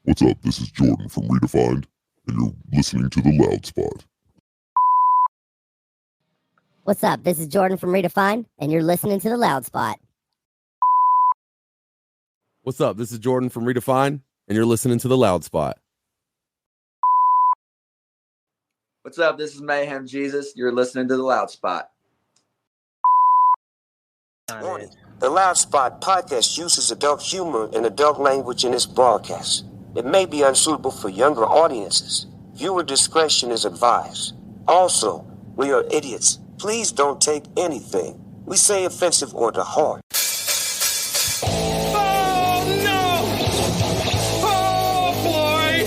What's up? This is Jordan from Redefined, and you're listening to The Loud Spot. What's up? This is Jordan from Redefined, and you're listening to The Loud Spot. What's up? This is Jordan from Redefined, and you're listening to The Loud Spot. What's up? This is Mayhem Jesus. You're listening to The Loud Spot. Warning. The Loud Spot podcast uses adult humor and adult language in its broadcast. It may be unsuitable for younger audiences. Viewer discretion is advised. Also, we are idiots. Please don't take anything we say offensive or to heart. Oh, no! Oh, boy!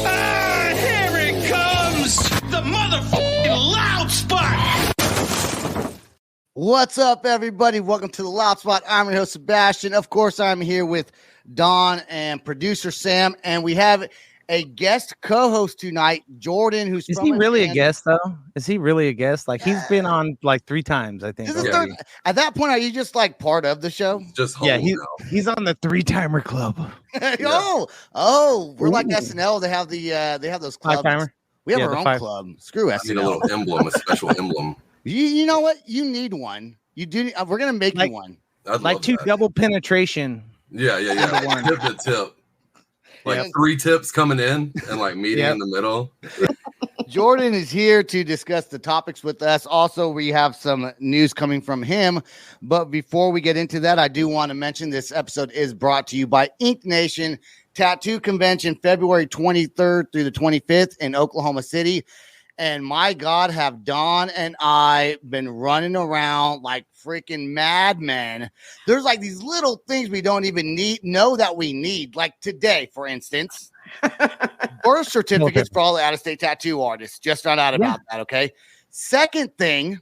Ah, here it comes! The motherfucking Loud Spot! What's up, everybody? Welcome to The Loud Spot. I'm your host, Sebastian. Of course, I'm here with Don and producer Sam, and we have a guest co-host tonight, Jordan, who's Is he really a guest, though? Is he really a guest? Like, he's been on like 3 times, I think. At that point, are you just like part of the show? Just he's on the 3-timer club. We're like SNL. They have those clubs. 5-timer. We have our own club. Screw I need a SNL. little emblem, a special emblem. You know what? You need one. You do. We're gonna make you one. Like 2 double penetration. Yeah. Tip to tip. Like 3 tips coming in and like meeting in the middle. Jordan is here to discuss the topics with us. Also, we have some news coming from him. But before we get into that, I do want to mention this episode is brought to you by Ink Nation Tattoo Convention, February 23rd through the 25th in Oklahoma City. And my God, have Don and I been running around like freaking madmen. There's like these little things we don't even know that we need. Like today, for instance, birth certificates for all the out-of-state tattoo artists. Just found out about that, okay? Second thing,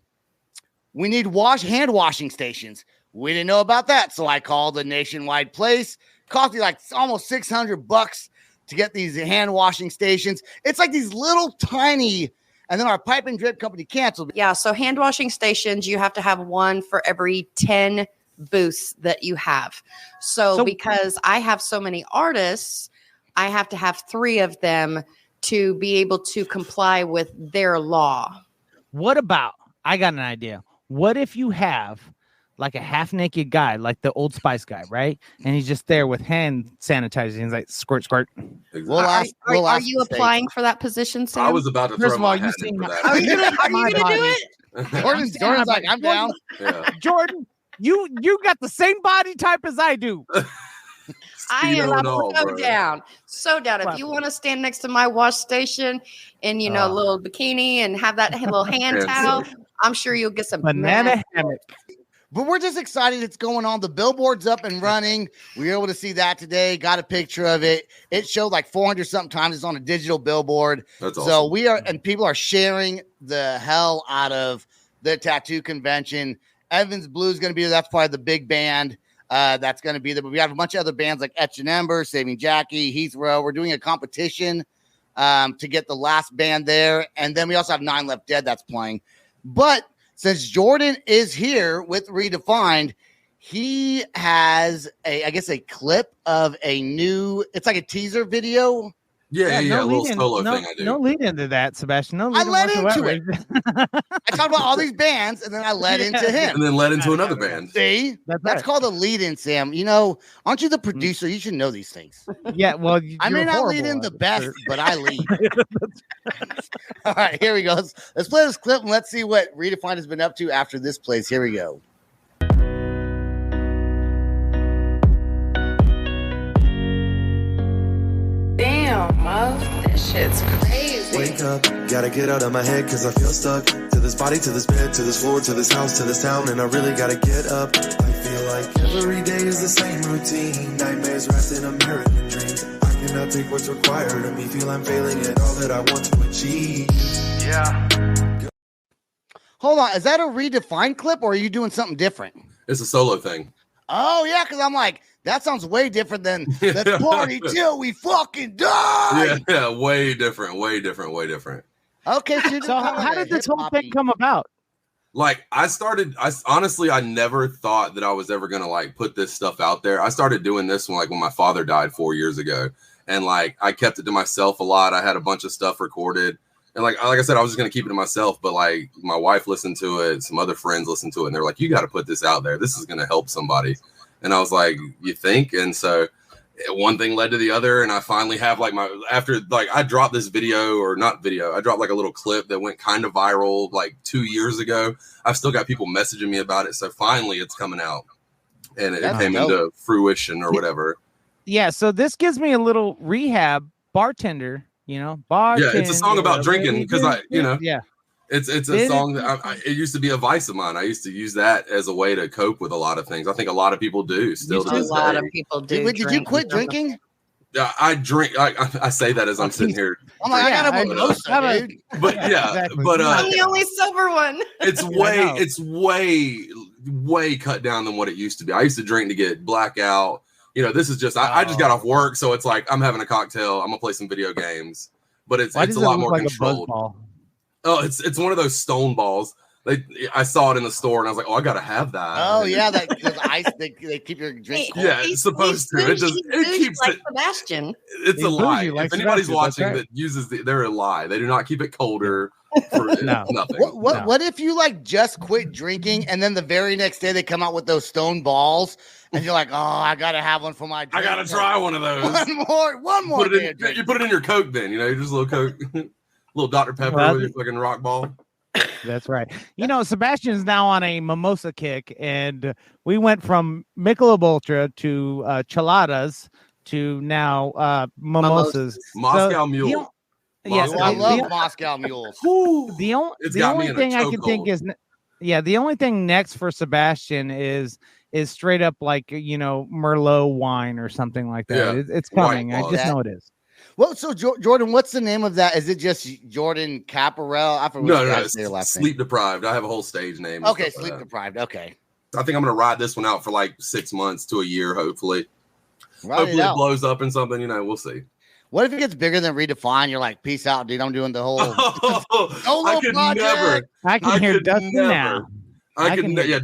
we need hand washing stations. We didn't know about that, so I called the Nationwide place. Cost me like almost $600 to get these hand washing stations. It's like these little tiny. And then our pipe and drip company canceled. Yeah, so hand washing stations, you have to have one for every 10 booths that you have. So because I have so many artists, I have to have 3 of them to be able to comply with their law. What about, I got an idea. What if you have like a half-naked guy, like the Old Spice guy, right? And he's just there with hand sanitizer. He's like, squirt, squirt. Are you applying for that position, Sam? I was about to throw my hat in for that. Are you gonna do it? Jordan's like, I'm down. Yeah. Jordan, you got the same body type as I do. I am down. So down. If you want to stand next to my wash station in, a little bikini and have that little hand towel, I'm sure you'll get some banana hammock. But we're just excited it's going on. The billboard's up and running. We were able to see that today. Got a picture of it. It showed like 400 something times. It's on a digital billboard. That's awesome. So and people are sharing the hell out of the tattoo convention. Evans Blue is going to be there. That's probably the big band that's going to be there. But we have a bunch of other bands like Etch and Ember, Saving Jackie, Heathrow. We're doing a competition to get the last band there. And then we also have 9 Left Dead that's playing. But since Jordan is here with Redefined, he has a clip of a new, it's like a teaser video. Yeah, a little solo thing I do. No lead into that, Sebastian. I led into it. I talked about all these bands, and then I led into him. And then led into another band. See? That's called a lead-in, Sam. Aren't you the producer? You should know these things. Yeah, well, I may not lead in the best, but I lead. All right, here we go. Let's play this clip, and let's see what Redefined has been up to after this plays. Here we go. Damn, Muff, this shit's crazy. Wake up, gotta get out of my head cause I feel stuck. To this body, to this bed, to this floor, to this house, to this town, and I really gotta get up. I feel like every day is the same routine. Nightmares wrapped in American dreams. I cannot take what's required of me. Feel I'm failing at all that I want to achieve. Yeah. Hold on, is that a Redefined clip or are you doing something different? It's a solo thing. Oh, yeah, because I'm like, that sounds way different than let's party till we fucking die. Yeah, way different. Okay, so how did this whole thing come about? Like I honestly, I never thought that I was ever going to like put this stuff out there. I started doing this when my father died 4 years ago. And like, I kept it to myself a lot. I had a bunch of stuff recorded. And like I said, I was just going to keep it to myself. But like my wife listened to it. Some other friends listened to it. And they're like, you got to put this out there. This is going to help somebody. And I was like, you think? And so one thing led to the other. And I finally have like I dropped this I dropped like a little clip that went kind of viral like 2 years ago. I've still got people messaging me about it. So finally it's coming out and it came into fruition or whatever. Yeah. So this gives me a little rehab bartender, bartender. Yeah. It's a song about drinking because yeah. It's a song that it used to be a vice of mine. I used to use that as a way to cope with a lot of things. I think a lot of people do still to this day. A lot of people do. Did you quit drinking? Yeah, I drink. I say that as I'm sitting here. I'm like, I got a mimosa, dude. But yeah, Exactly. but I'm the only sober one. it's way cut down than what it used to be. I used to drink to get blackout. This is just I just got off work, so it's like I'm having a cocktail. I'm gonna play some video games, but it's a lot more controlled. Oh, it's one of those stone balls. I saw it in the store and I was like, oh, I gotta have that. Oh yeah, that ice. They keep your drink cold. Yeah, it's supposed to. It keeps like it. Sebastian. It's a lie. Like if anybody's Sebastian, watching right. that uses they're a lie. They do not keep it colder for nothing. What if you like just quit drinking and then the very next day they come out with those stone balls and you're like, oh, I gotta have one for my drink. I gotta try one of those. One more. You put it in your Coke then. Just a little Coke, little Dr. Pepper with your fucking rock ball. That's right. Sebastian's now on a mimosa kick, and we went from Michelob Ultra to cheladas to now mimosas. Moscow Mule. Yes, I love Moscow Mules. The only thing I can think is, the only thing next for Sebastian is straight up like Merlot wine or something like that. Yeah. It's coming. I just know it is. Well, so Jordan, what's the name of that? Is it just Jordan Caparel? I forgot no. Sleep Deprived. I have a whole stage name. Okay, Sleep Deprived. Okay. I think I'm gonna ride this one out for like 6 months to a year, hopefully. Hopefully it blows up in something. We'll see. What if it gets bigger than Redefine? You're like, peace out, dude. I'm doing the whole. I could never. I can hear Dustin now.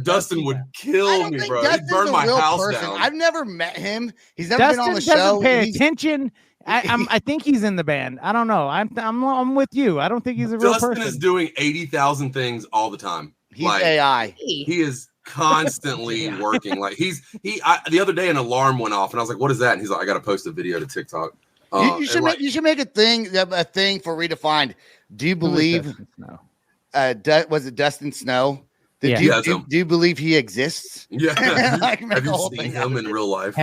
Dustin would kill me, bro. He'd burn my house down. I've never met him. He's never Dustin been on the doesn't show. Pay attention. I think he's in the band. I don't know. I'm with you. I don't think he's a real person. Dustin is doing 80,000 things all the time. He's AI. He is constantly working. Like the other day an alarm went off and I was like, what is that? And he's like, I got to post a video to TikTok. You should make a thing for Redefined. Do you believe? Was it Dustin Snow? Do you believe he exists? Yeah. Have you seen him in real life?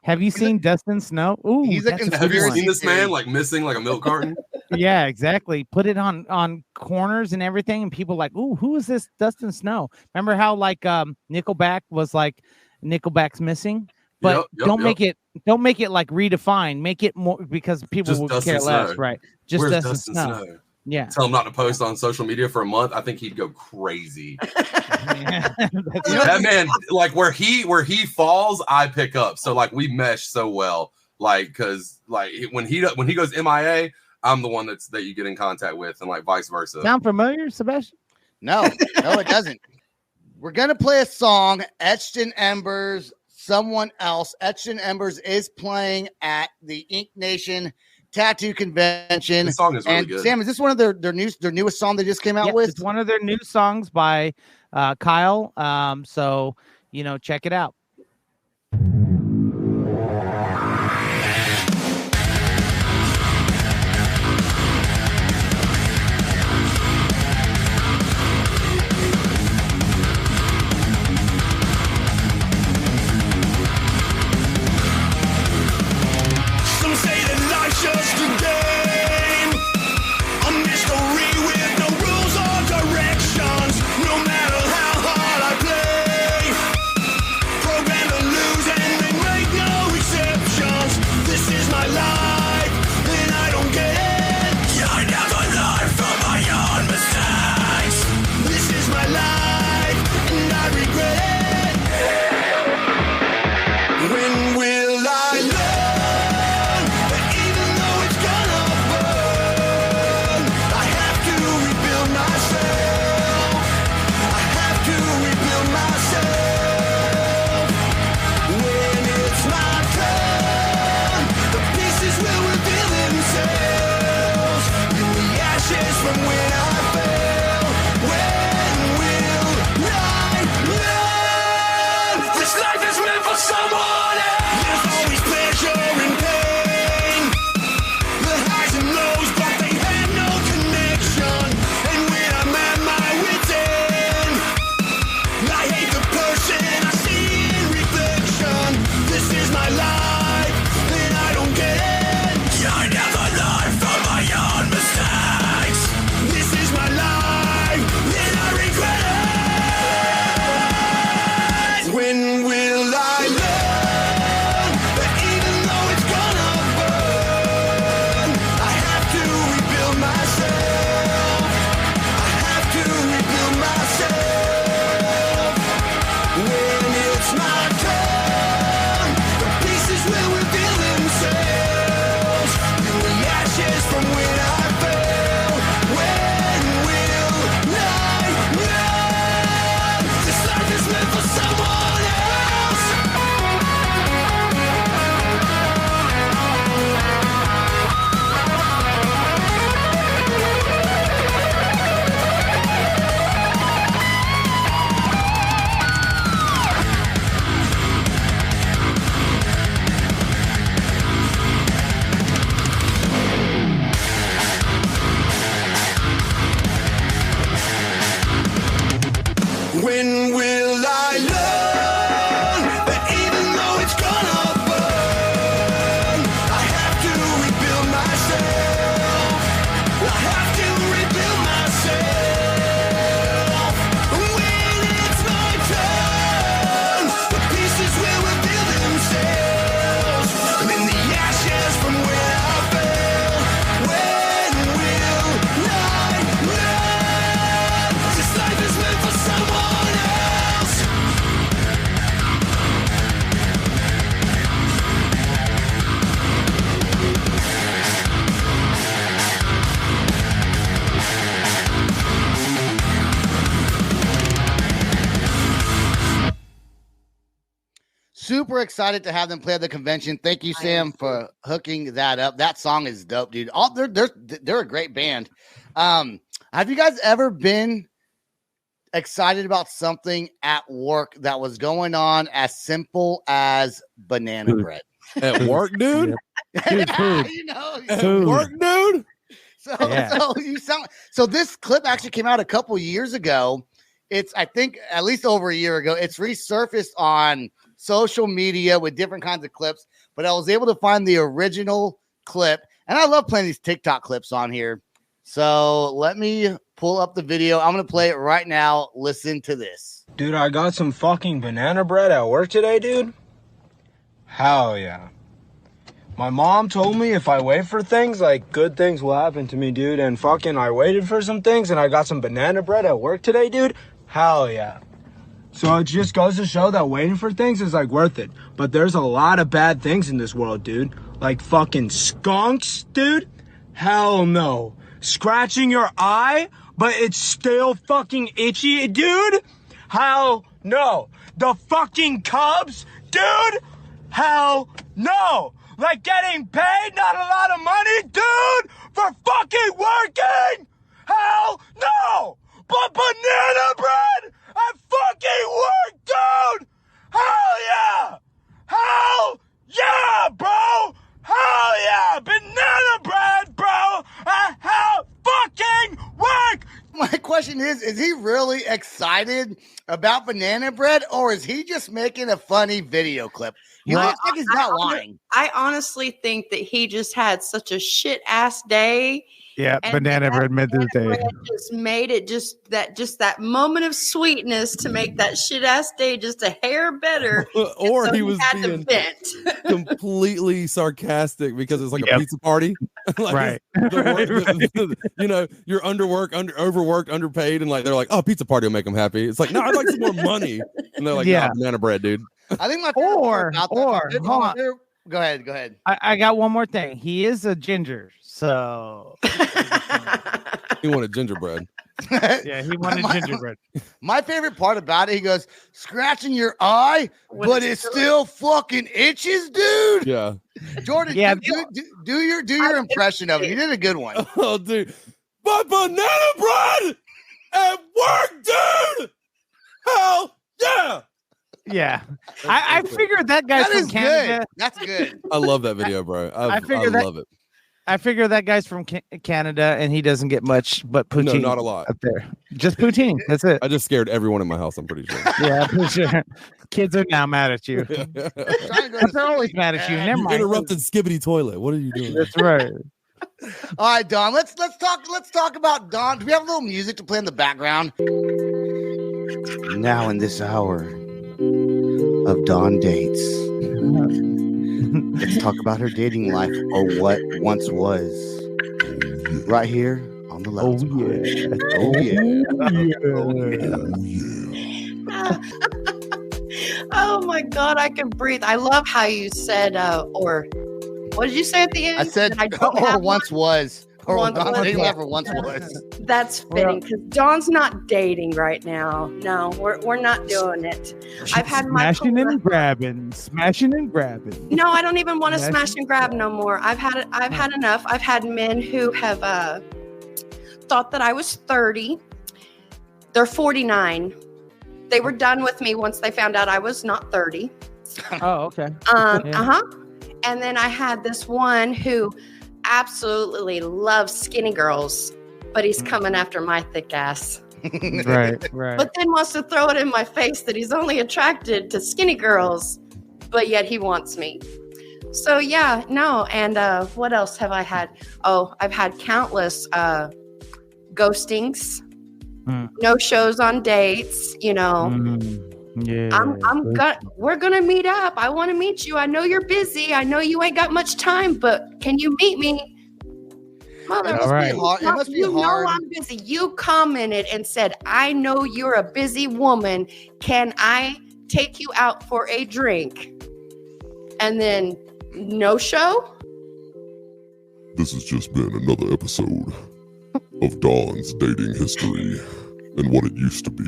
Have you seen Dustin Snow? Ooh, have you seen this man like missing like a milk carton? Yeah, exactly. Put it on corners and everything, and people like, ooh, who is this Dustin Snow? Remember how like Nickelback was like Nickelback's missing? But don't make it like Redefined. Make it more because people just will Dustin care Snow. Less, right? Just Where's Dustin Snow. Yeah. Tell him not to post on social media for a month. I think he'd go crazy. That man, like where he falls, I pick up. So like we mesh so well. Like because like when he goes MIA, I'm the one that you get in contact with, and like vice versa. Sound familiar, Sebastian? No, it doesn't. We're gonna play a song, Etched in Embers. Someone else. Etched in Embers is playing at the Ink Nation Tattoo Convention. This song is really good. Sam, is this one of their newest song they just came out with? It's one of their new songs by Kyle. So check it out. Just a game, a mystery with no rules or directions. No matter how hard I play, programmed to lose and they make no exceptions. This is my life and I don't get it. I never learn from my own mistakes. This is my life and I regret it. When will I learn? I super excited to have them play at the convention. Thank you, Sam, for hooking that up. That song is dope, dude. They're a great band. Have you guys ever been excited about something at work that was going on as simple as banana bread? At work, dude? You know, at work, dude? So this clip actually came out a couple years ago. It's, I think, at least over a year ago. It's resurfaced on social media with different kinds of clips, but I was able to find the original clip, and I love playing these TikTok clips on here. So let me pull up the video. I'm going to play it right now. Listen to this. Dude, I got some fucking banana bread at work today, dude. Hell yeah. My mom told me if I wait for things, like, good things will happen to me, dude. And fucking I waited for some things, and I got some banana bread at work today, dude. Hell yeah. So it just goes to show that waiting for things is, like, worth it. But there's a lot of bad things in this world, dude. Like fucking skunks, dude. Hell no. Scratching your eye, but it's still fucking itchy, dude? Hell no. The fucking Cubs, dude? Hell no. Like getting paid not a lot of money, dude, for fucking working? Hell no. But banana bread at fucking work, dude? Hell yeah. Hell yeah, bro. Hell yeah. Banana bread, bro, at hell fucking work. My question is he really excited about banana bread, or is he just making a funny video clip? He looks like he's not lying. I honestly think that he just had such a shit ass day. Yeah, banana bread made this day. Just made it just that moment of sweetness to make that shit ass day just a hair better. Or so he was had being to vent. completely sarcastic because it's like a pizza party. Like right. You know, you're overworked, underpaid, and like they're like, oh, pizza party will make them happy. It's like, no, I'd like some more money. And they're like, yeah, banana bread, dude. I think my or go ahead. I got one more thing. He is a ginger, so he wanted gingerbread. Yeah, he wanted gingerbread. My favorite part about it, he goes, scratching your eye, but it still fucking itches, dude. Yeah. Jordan, yeah, do your impression of it. You did a good one. Oh, dude. But banana bread at work, dude. Hell yeah. Yeah, I figured that guy's from Canada. Good. That's good. I love that video, bro. I love it. I figure that guy's from Canada, and he doesn't get much but poutine. No, not a lot up there. Just poutine. That's it. I just scared everyone in my house. I'm pretty sure. Yeah, for sure. Kids are now mad at you. They're always mad at you. Never mind. Interrupted Skibbity toilet. What are you doing? That's right. All right, Don. Let's talk about Don. Do we have a little music to play in the background? Now in this hour of Dawn dates, let's talk about her dating life, or what once was, right here on the Loud Spot. Oh my God, I can breathe. I love how you said, or what did you say at the end? I said, or once was. Or once was. That's fitting because Dawn's not dating right now. No, we're not doing it. I've had my smashing and grabbing. No, I don't even want to smash and grab no more. I've had enough. I've had men who have thought that I was 30. They're 49. They were done with me once they found out I was not 30. Oh, okay. And then I had this one who absolutely loves skinny girls, but he's coming after my thick ass. Right. But then wants to throw it in my face that he's only attracted to skinny girls, but yet he wants me. So yeah, no. And what else have I had? Oh, I've had countless ghostings, no shows on dates, you know. Yeah, we're gonna meet up. I want to meet you. I know you're busy. I know you ain't got much time, but can you meet me? Well, it must be hard. Know I'm busy. You commented and said, I know you're a busy woman. Can I take you out for a drink? And then no show? This has just been another episode of Dawn's dating history and what it used to be.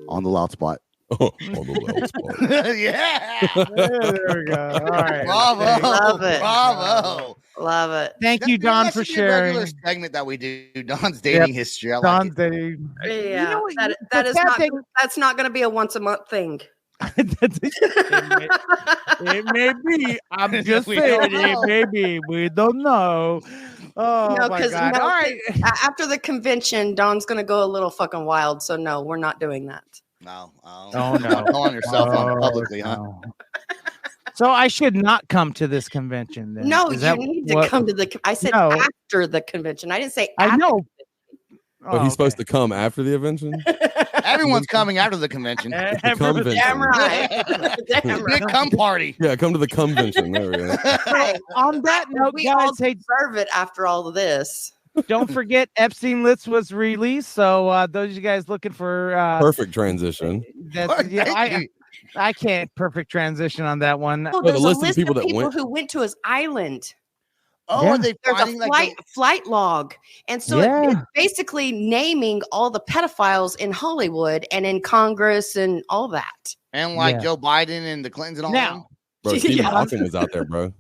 On the Loud Spot. on the Loud Spot. Yeah. There we go. All right. Bravo. Love it. Bravo. Love it. Thank you, Don, that for should be a regular sharing. segment that we do. Don's dating history. I like Don's it. dating. Yeah, You know what, that the is sad not. thing- That's not going to be a once a month thing. It may be. I'm just We saying don't it know. may be. We don't know. Oh No, my because god! All right. after the convention, Don's going to go a little fucking wild. So no, we're not doing that. No. Oh, no. Don't call on yourself on Oh, publicly, huh? no. So I should not come to this convention then. No, Is you that need to what- come to the. I said No. after the convention. I didn't say. I at the know. But he's supposed to come after the convention. Everyone's coming after the convention. The convention. Damn right. Damn right. Big come party. Yeah, come to the convention. There we go. Hey, On that note, we all guys, hey, deserve it after all of this. don't forget Epstein List was released. So those of you guys looking for Perfect transition. that's, yeah, I can't perfect transition on that one. Oh, the there's a list of list people of that people went- who went to his island. Oh, Yeah. are they There's finding a like flight log, and so Yeah. it's basically naming all the pedophiles in Hollywood and in Congress and all that. and like Yeah. Joe Biden and the Clintons and all Now, Bro, Stephen Yeah. Hawking was out there, bro.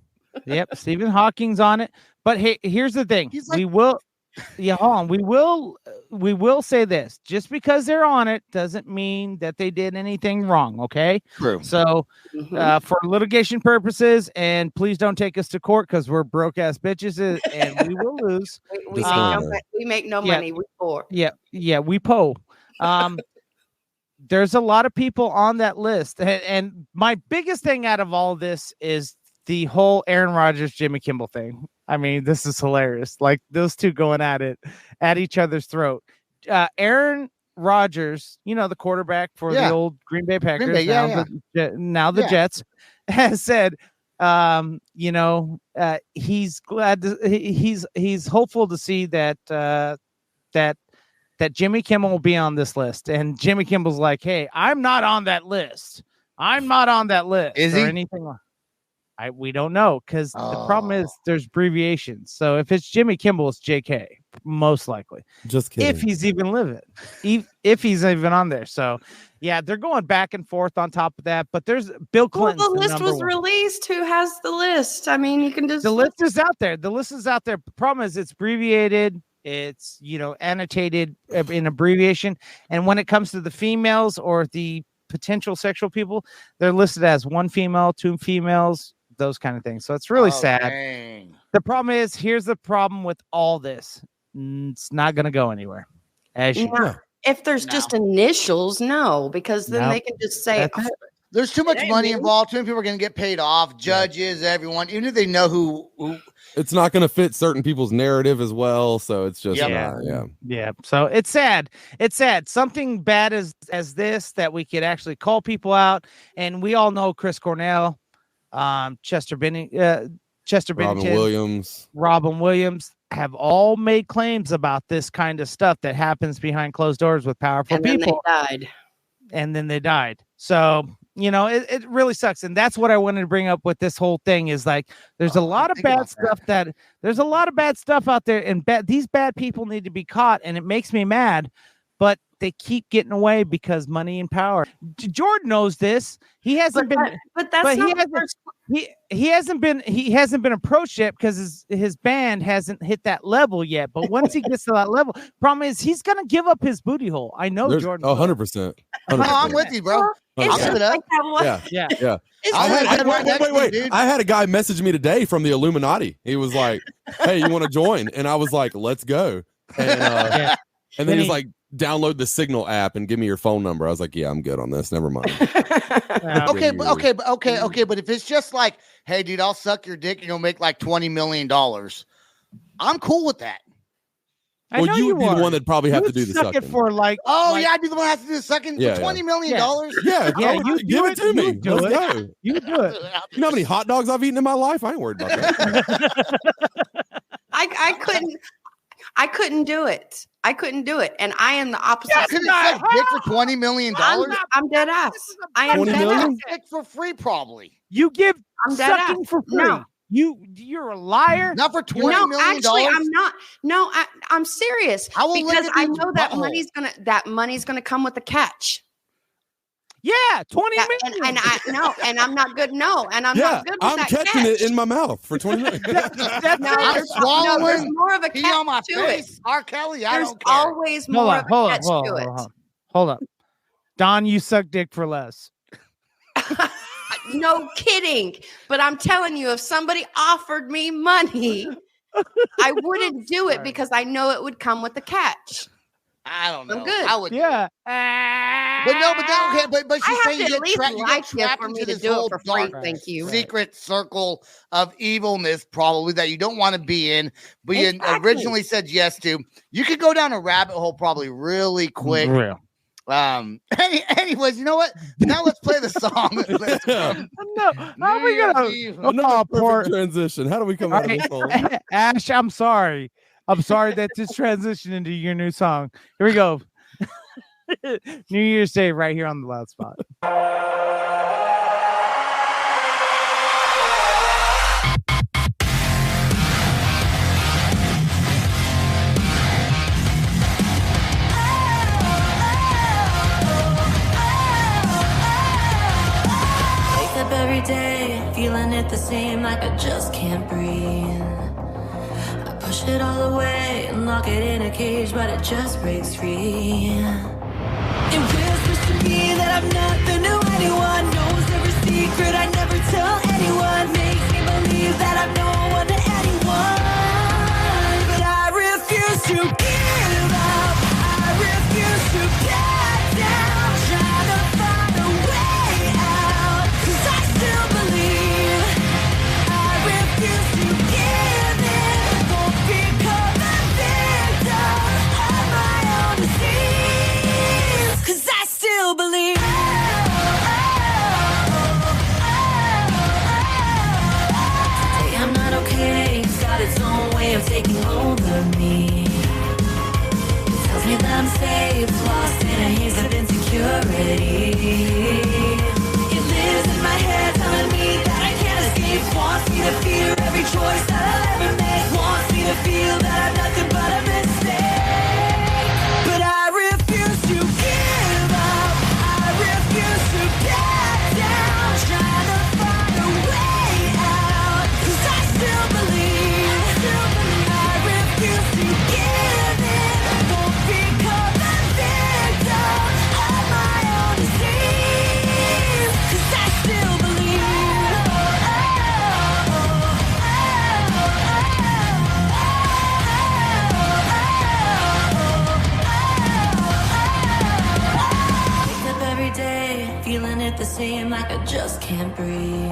yep, Stephen Hawking's on it. But hey, here's the thing: He's like- we will, yeah, hold on. We will say this: just because they're on it doesn't mean that they did anything wrong. Okay, True. so Mhm. for litigation purposes, and please don't take us to court because we're broke ass bitches, and we will lose. We Disclaimer. make no Yeah. money. We poor. Yeah, we po. There's a lot of people on that list, and my biggest thing out of all this is the whole Aaron Rodgers, Jimmy Kimmel thing. I mean, this is hilarious. Like those two going at it, at each other's throat. Aaron Rodgers, you know, the quarterback for the old Green Bay Packers, Bay, yeah, now the Yeah. Jets, has said, he's glad he's hopeful to see that that Jimmy Kimmel will be on this list. And Jimmy Kimmel's like, hey, I'm not on that list. I'm not on that list. Is or he? anything? We don't know because the problem is Oh. there's abbreviations. So if it's Jimmy Kimmel, it's JK, most likely. Just kidding. If he's even living, if he's even on there. So yeah, they're going back and forth on top of that. But there's Bill Well, Clinton. the list was released. Who has the list? I mean, you can just The list is out there. The list is out there. The problem is it's abbreviated. It's, annotated in abbreviation. And when it comes to the females or the potential sexual people, they're listed as one female, two females, those kind of things. So it's really sad. Dang. The problem is, here's the problem with all this. It's not going to go anywhere. As you No. If there's just initials, no, because then No. they can just say, That's it. There's too much ain't money me. involved. Too many people are going to get paid off. Judges, everyone, even if they know who It's not going to fit certain people's narrative as well. So it's just, Yeah. yeah. Yeah. So it's sad. It's sad. Something bad as this that we could actually call people out. And we all know Chris Cornell, Chester Bennington, Robin Williams have all made claims about this kind of stuff that happens behind closed doors with powerful and then people. they died. And then they died. So, it really sucks. And that's what I wanted to bring up with this whole thing is like, there's a lot of bad stuff there's a lot of bad stuff out there, and these bad people need to be caught. And it makes me mad, but they keep getting away because money and power. Jordan knows this. He hasn't been, but that's but not he the hasn't, first- he hasn't been approached yet because his band hasn't hit that level yet. But once he gets to that level, problem is he's gonna give up his booty hole. I know There's Jordan. will. 100%. No, I'm with you, bro. I'll give it up. Yeah. Yeah. Wait. I had a guy message me today from the Illuminati. He was like, hey, you want to join? And I was like, let's go. And, and then he's like, download the Signal app and give me your phone number. I was like, yeah, I'm good on this. Never mind. Okay, but if it's just like, hey, dude, I'll suck your dick and you'll make like $20 million, I'm cool with that. I know you would be are. the one that'd probably have You to do the suck sucking. it for like. Oh, like- yeah, I'd be the one who has to do the sucking Yeah, for yeah. $20 million. Yeah, Yeah, you give it to me. You do Let's it. go. You do it. You know how many hot dogs I've eaten in my life? I ain't worried about that. I couldn't do it. I couldn't do it. And I am the opposite. You couldn't suck dick for $20 million? I'm dead ass. I am 20 dead million? ass. Dick for free, probably. You give I'm dead sucking ass. for free. No. You're a liar. Not for $20 No, million. actually, I'm not. No, I'm serious I will lick because it I in know your that butthole. money's gonna come with a catch. Yeah, 20 minutes. And I no, and I'm not good. No, and I'm not good with I'm that catching catch. it in my mouth for 20 minutes. I'm swallowing there's more of a pee catch on my to face. it. R. Kelly, I There's don't care. always more of a catch to it. Hold up. Don, you suck dick for less. No kidding. But I'm telling you, if somebody offered me money, I wouldn't do it because I know it would come with a catch. I don't know. I'm good. I would. Yeah. But she's I have saying to you at least get like you trapped for into me to this do whole it for free. dark Thank you. secret circle of evilness, probably that you don't want to be in, but you originally said yes to. You could go down a rabbit hole probably really quick. Real. Anyways, you know what? Now let's play the song. How we gonna perfect transition? How do we come out of this hole? Ash, I'm sorry that this transitioned into your new song. Here we go. New Year's Day right here on the Loud Spot. Every day, feeling it the same, like I just can't breathe. I push it all away and lock it in a cage, but it just breaks free. It whispers to me that I'm nothing to anyone, knows every secret I never tell anyone, makes me believe that I'm no one to anyone. But I refuse to give up, I refuse to back down, trying to find a way out, 'cause I still believe. I refuse to give in, won't become a victim of my own disease, 'cause I still believe. Today I'm not okay, it's got its own way of taking hold of me. It tells me that I'm safe, lost in a haze of insecurity. It lives in my head, telling me that I can't escape, wants me to fear every choice that I'll ever make, wants me to feel that I'm nothing but a mistake. But I refuse to give up, I refuse to back down, trying to find a way out, 'cause I still believe. I refuse to give in, won't become a victim of my own disease, 'cause I still believe. Wake up every day, feeling it the same, like I just can't breathe.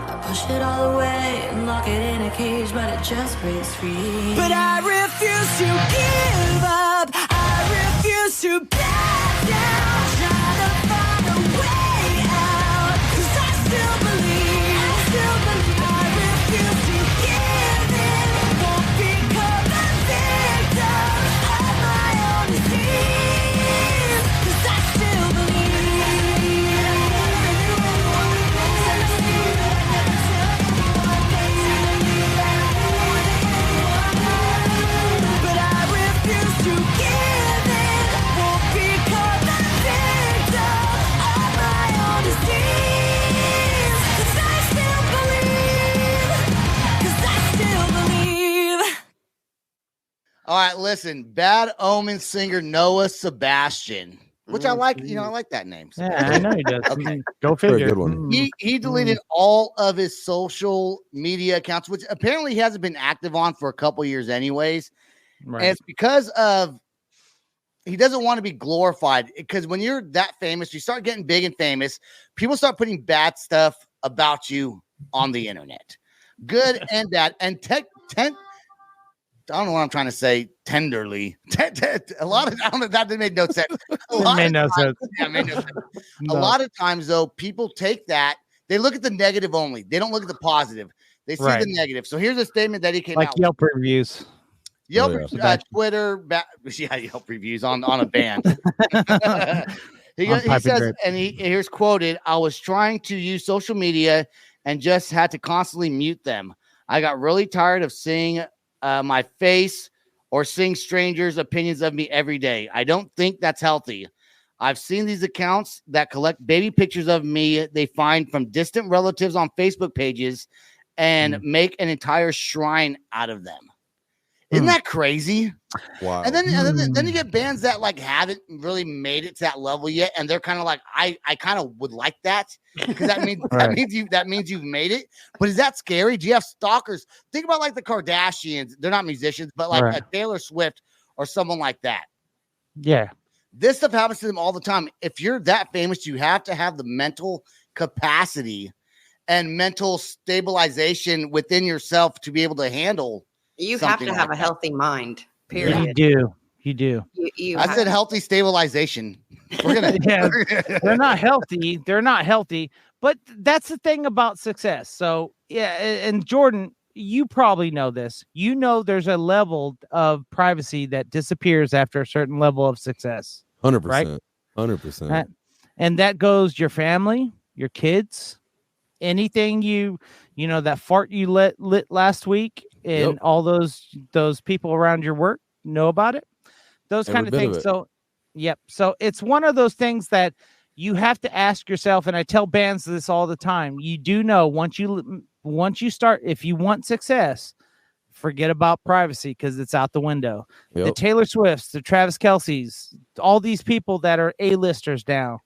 I push it all away and lock it in a cage, but it just breaks free. But I refuse to give up, I refuse to back down, trying to find a way out, 'cause I still believe. I refuse to give in, won't become a victim of my own disease, 'cause I still believe. But I refuse to give in, won't become a victim of my own disease, 'cause I still believe. 'Cause I still believe. All right, listen. Bad Omen singer Noah Sebastian, which I like. I like that name. Yeah, I know he does. Okay. Go Very figure. good one. He deleted all of his social media accounts, which apparently he hasn't been active on for a couple years anyways. Right. And it's because of he doesn't want to be glorified, because when you're that famous, you start getting big and famous, people start putting bad stuff about you on the internet, good and bad. And I don't know what I'm trying to say. Tenderly, a lot of that made no sense. It made no sense. Yeah, it made no sense. No. A lot of times, though, people take that. They look at the negative only. They don't look at the positive. They see Right. the negative. So here's a statement that he came Like out Yelp reviews. Yelp, Oh, yeah. Twitter, Yelp reviews on a band. he On Pipe and says, Drip. and here's quoted: "I was trying to use social media and just had to constantly mute them. I got really tired of seeing my face or seeing strangers' opinions of me every day. I don't think that's healthy. I've seen these accounts that collect baby pictures of me they find from distant relatives on Facebook pages and make an entire shrine out of them. Isn't that crazy? Wow. And then you get bands that like haven't really made it to that level yet, and they're kind of like, I kind of would like that because that means that means you've made it. But is that scary? Do you have stalkers? Think about like the Kardashians. They're not musicians, but like a Taylor Swift or someone like that. Yeah. This stuff happens to them all the time. If you're that famous, you have to have the mental capacity and mental stabilization within yourself to be able to handle. You have to have a healthy mind. Period. You do. I said healthy stabilization. We're gonna. They're not healthy. They're not healthy. But that's the thing about success. So yeah, and Jordan, you probably know this. You know, there's a level of privacy that disappears after a certain level of success. 100%. Right? 100%. And that goes your family, your kids, anything you know, that fart you lit last week, and all those people around your work know about it. Those kind of things. So, So it's one of those things that you have to ask yourself. And I tell bands this all the time. You do know once you start, if you want success, forget about privacy because it's out the window. The Taylor Swifts, the Travis Kelce's, all these people that are A-listers now,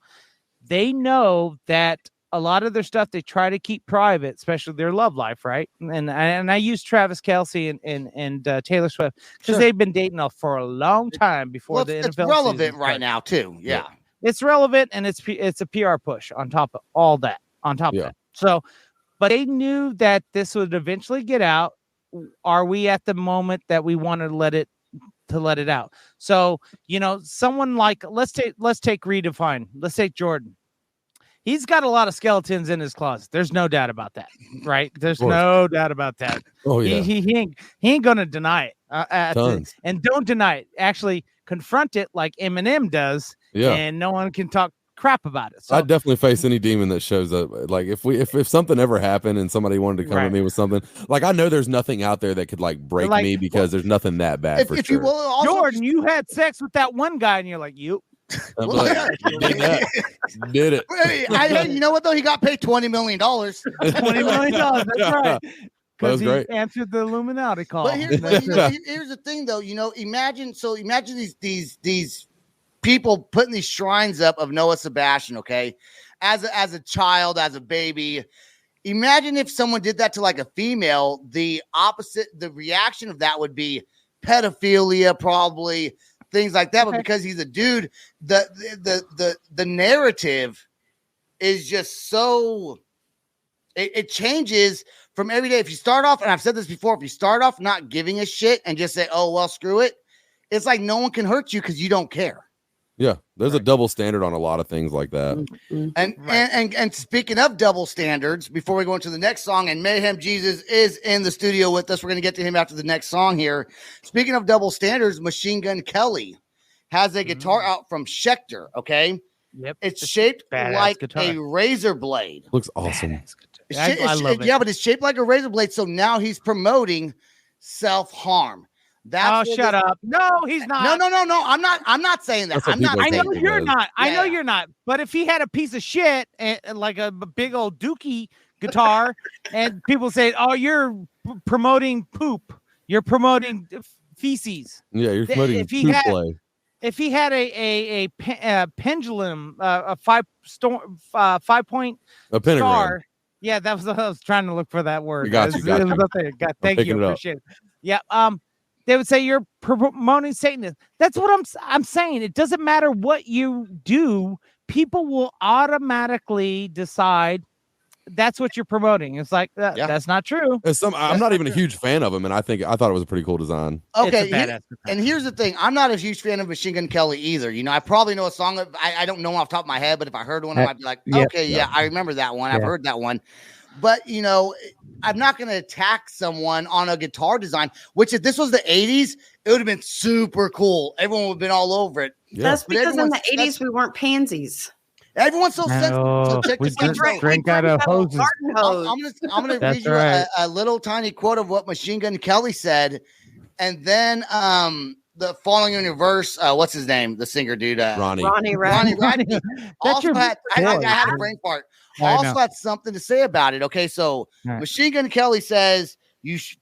they know that a lot of their stuff they try to keep private, especially their love life, right? And I use Travis Kelce and Taylor Swift because they've been dating for a long time before the NFL. It's relevant right now too. Yeah, it's relevant, and it's a PR push on top of all that. On top of that, so, but they knew that this would eventually get out. Are we at the moment that we want to let it out? So, you know, someone like let's take Redefine. Let's take Jordan. He's got a lot of skeletons in his closet. There's no doubt about that, right? There's no doubt about that. Oh yeah, he ain't gonna deny it. And don't deny it. Actually, confront it like Eminem does. Yeah, and no one can talk crap about it. So I'd definitely face any demon that shows up. Like if something ever happened and somebody wanted to come at me with something, like I know there's nothing out there that could like break me because there's nothing that bad for sure. Jordan, you had sex with that one guy, and you're like, you. Did it. You know what though? He got paid $20 million. $20 million. That's right. That was great. Answered the Illuminati call. But here's the thing, though. You know, imagine these people putting these shrines up of Noah Sebastian. Okay, as a child, as a baby. Imagine if someone did that to like a female. The reaction of that would be pedophilia, probably. Things like that, but because he's a dude, the narrative is just so it changes from every day. If you start off, and I've said this before, if you start off not giving a shit and just say, "Oh well, screw it," it's like no one can hurt you because you don't care. Yeah, there's a double standard on a lot of things like that. And speaking of double standards, before we go into the next song, and Mayhem Jesus is in the studio with us. We're going to get to him after the next song here. Speaking of double standards, Machine Gun Kelly has a guitar out from Schecter, okay? Yep. It's shaped like a razor blade. Looks awesome. I love it. Yeah, but it's shaped like a razor blade, so now he's promoting self-harm. Shut up. No, he's not. No. I'm not saying that. I know you're not. I know you're not. But if he had a piece of shit and like a big old dookie guitar and people say, "Oh, you're promoting poop. You're promoting feces." Yeah, you're promoting poop play. If he had a pendulum, a 5-point pentagram. star. Yeah, that was I was trying to look for that word. Got you. Thank you. Appreciate it. Yeah. They would say you're promoting Satanism. That's what I'm saying. It doesn't matter what you do. People will automatically decide that's what you're promoting. It's like that's not true. I'm not even a huge fan of him, and I thought it was a pretty cool design. Okay, and here's the thing: I'm not a huge fan of Machine Gun Kelly either. You know, I probably know a song. I don't know off the top of my head, but if I heard one, I might be like, okay, I remember that one. I've heard that one. But, you know, I'm not going to attack someone on a guitar design, which if this was the 80s, it would have been super cool. Everyone would have been all over it. Yeah. That's because in the 80s, we weren't pansies. Everyone's so sensitive. So check this drink out of hoses. I'm going to read you a little tiny quote of what Machine Gun Kelly said. And then the Falling Universe, what's his name? The singer dude, Ronnie Radke. Also had, I had a brain fart. Also had something to say about it. Okay, so Machine Gun Kelly says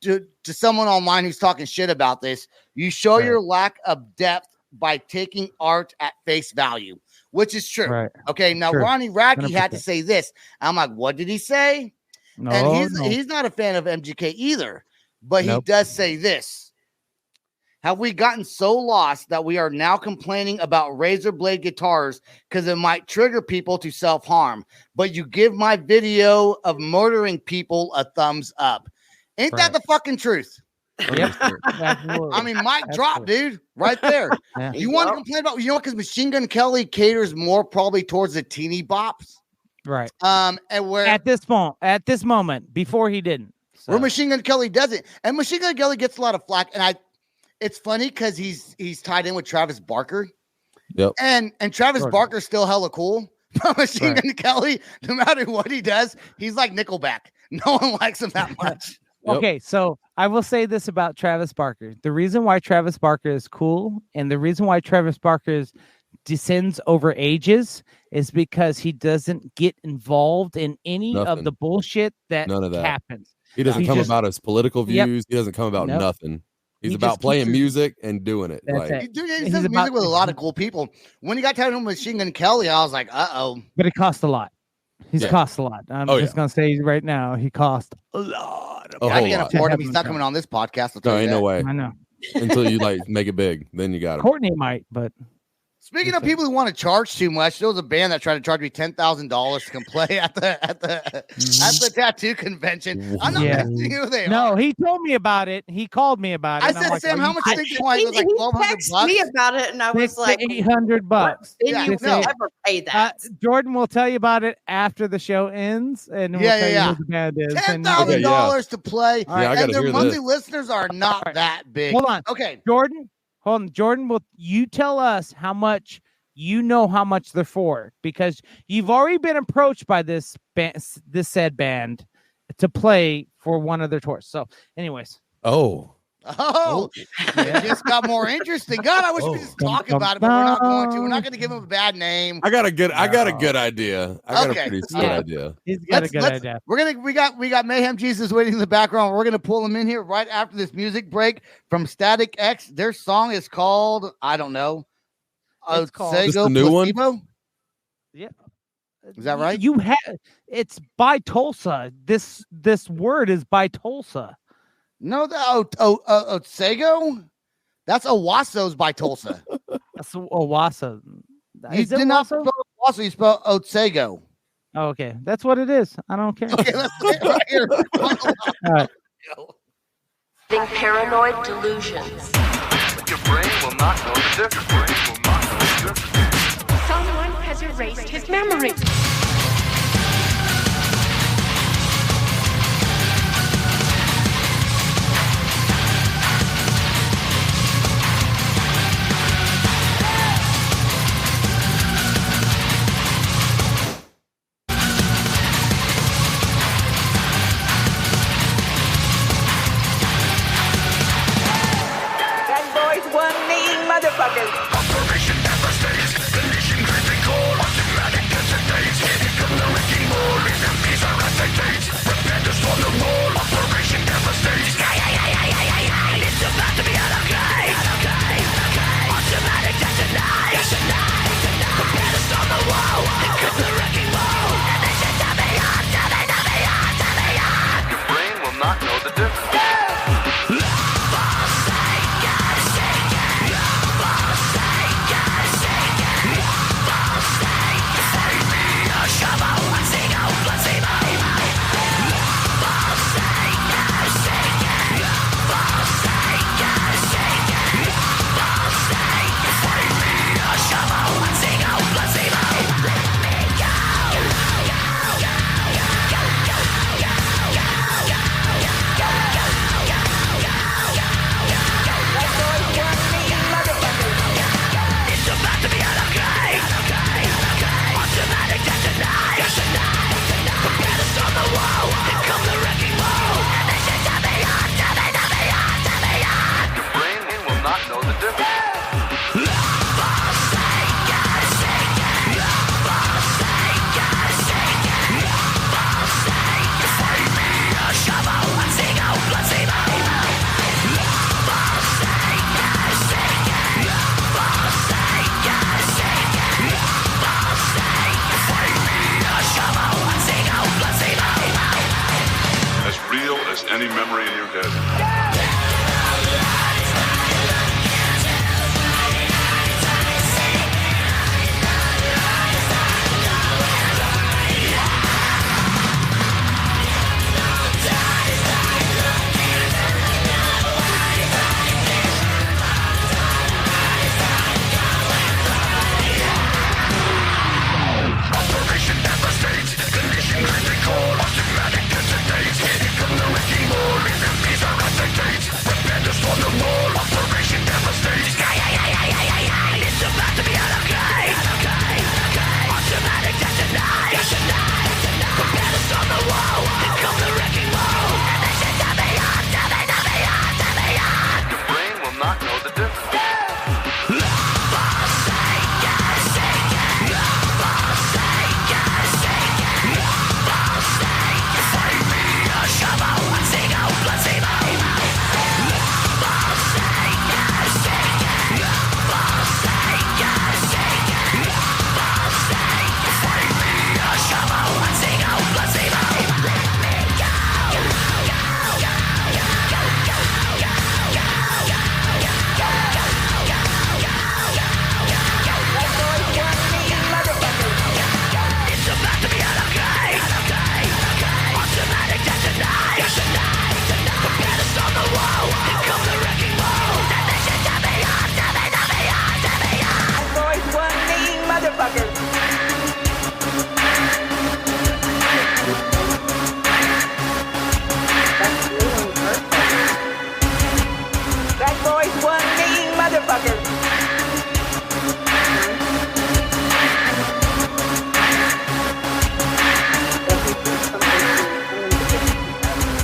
to someone online who's talking shit about this, you show your lack of depth by taking art at face value, which is true. Right. Okay, now Ronnie Radke had to say this. I'm like, what did he say? No, and he's not a fan of MGK either, but he does say this. Have we gotten so lost that we are now complaining about razor blade guitars because it might trigger people to self-harm, but you give my video of murdering people a thumbs up? Ain't that the fucking truth? Yep. I mean, mic drop, dude, right there. You want to complain about, because Machine Gun Kelly caters more probably towards the teeny bops. Right. And where at this moment, before he didn't. So. Where Machine Gun Kelly doesn't. And Machine Gun Kelly gets a lot of flack. And it's funny because he's tied in with Travis Barker. Yep. And Travis Barker's still hella cool. But Machine Gun Kelly, no matter what he does, he's like Nickelback. No one likes him that much. Okay, so I will say this about Travis Barker. The reason why Travis Barker is cool and the reason why Travis Barker descends over ages is because he doesn't get involved in any of the bullshit that happens. He doesn't come about his political views. He doesn't come about nothing. He's about playing music and doing it. He does music with a lot of cool people. When he got tied in with Machine Gun Kelly, I was like, uh-oh. But it cost a lot. He's cost a lot. I'm just going to say right now, he cost a lot. I can't afford him. He's not coming on this podcast. No, ain't no way. I know. Until you make it big, then you got him. Courtney might, but... Speaking of people who want to charge too much, there was a band that tried to charge me $10,000 to come play at the tattoo convention. I'm not asking who they are. No, he told me about it. He called me about it. I said, Sam, how much do you think it was? It was like $1,200. Me about it, and I was like, $800. Yeah, you will never pay that. Jordan will tell you about it after the show ends, and we'll tell you who the band is. $10,000 to play, and their monthly listeners are not that big. Hold on. Okay, Jordan. Hold on, Jordan, will you tell us how much how much they're for? Because you've already been approached by this said band to play for one of their tours. So, anyways. It just got more interesting. God, I wish we could just talk about it, but we're not going to. We're not going to give him a bad name. I got a good idea. I got a pretty good idea. He's got a good idea. We got Mayhem Jesus waiting in the background. We're gonna pull him in here right after this music break from Static X. Their song is called, I don't know. It's called the new one. Yeah. Is that right? It's by Tulsa. This word is by Tulsa. No, Otsego? That's Owaso's by Tulsa. That's Owasso. You did not spell Owasso, you spell Otsego. Oh, okay. That's what it is. I don't care. Okay, let's get right here. All right. Paranoid delusions. Your brain will not know the difference. Someone has erased his memory. Operation Devastates, the mission critical, automatic hesitates. any memory in your head.